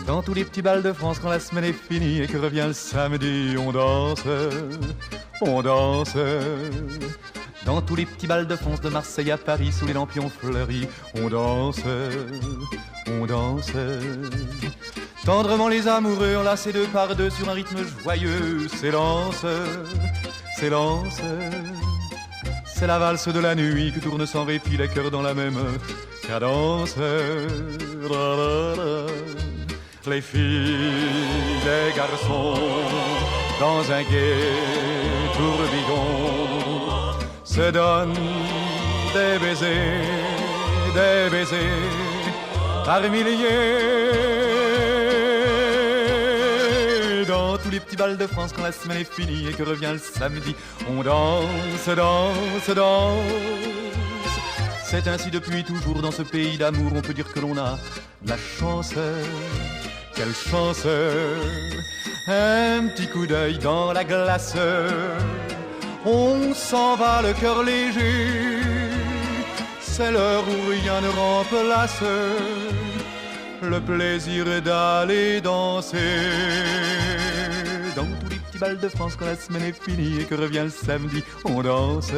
Dans tous les petits bals de France, quand la semaine est finie et que revient le samedi, on danse, on danse. Dans tous les petits bals de France, de Marseille à Paris, sous les lampions fleuris, on danse, on danse. Tendrement les amoureux enlacés deux par deux sur un rythme joyeux s'élancent, s'élancent. C'est la valse de la nuit que tourne sans répit les cœurs dans la même cadence. Les filles, les garçons, dans un gai tourbillon, se donnent des baisers, par milliers. Dans tous les petits bals de France, quand la semaine est finie et que revient le samedi, on danse, danse, danse. C'est ainsi depuis toujours dans ce pays d'amour, on peut dire que l'on a de la chance. Quelle chance, un petit coup d'œil dans la glace, on s'en va le cœur léger, c'est l'heure où rien ne remplace le plaisir d'aller danser. Dans tous les petits bals de France, quand la semaine est finie et que revient le samedi, on danse,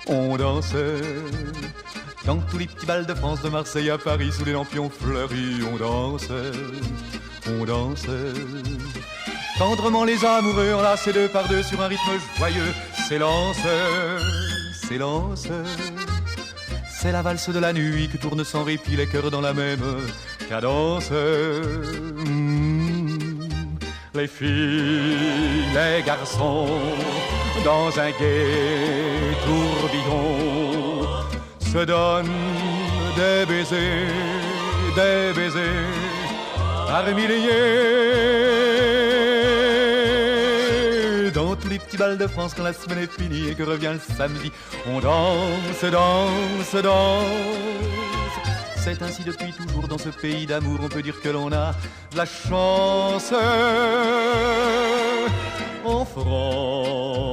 on danse. Dans tous les petits bals de France, de Marseille à Paris, sous les lampions fleuris, on danse, on danse. Tendrement les amoureux enlacés deux par deux sur un rythme joyeux s'élancent, s'élancent. C'est la valse de la nuit que tourne sans répit les cœurs dans la même cadence. Les filles, les garçons, dans un gai tourbillon, se donnent des baisers, par milliers. Dans tous les petits bals de France, quand la semaine est finie et que revient le samedi, on danse, danse, danse. C'est ainsi depuis toujours dans ce pays d'amour, on peut dire que l'on a de la chance. En France.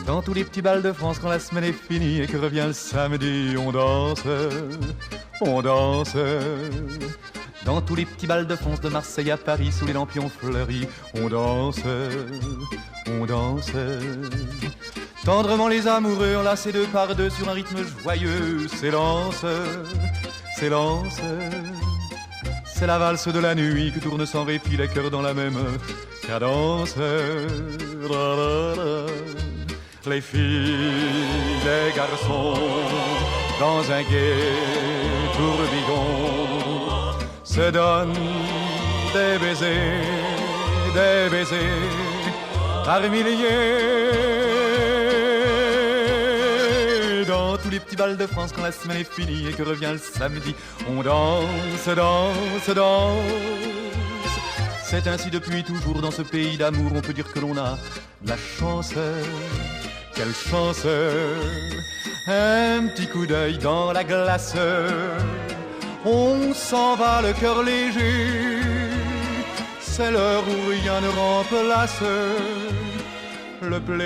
Dans tous les petits bals de France, quand la semaine est finie et que revient le samedi, on danse, on danse. Dans tous les petits bals de France, de Marseille à Paris, sous les lampions fleuris, on danse, on danse. Tendrement les amoureux enlacés deux par deux sur un rythme joyeux s'élancent, s'élancent. C'est la valse de la nuit que tourne sans répit les cœurs dans la même cadence. Les filles, les garçons, dans un gai tourbillon, se donnent des baisers, par milliers. Dans tous les petits bals de France, quand la semaine est finie et que revient le samedi, on danse, danse, danse. C'est ainsi depuis toujours dans ce pays d'amour, on peut dire que l'on a de la chance. Quelle chance, un petit coup d'œil dans la glace, on s'en va le cœur léger, c'est l'heure où rien ne remplace le plaisir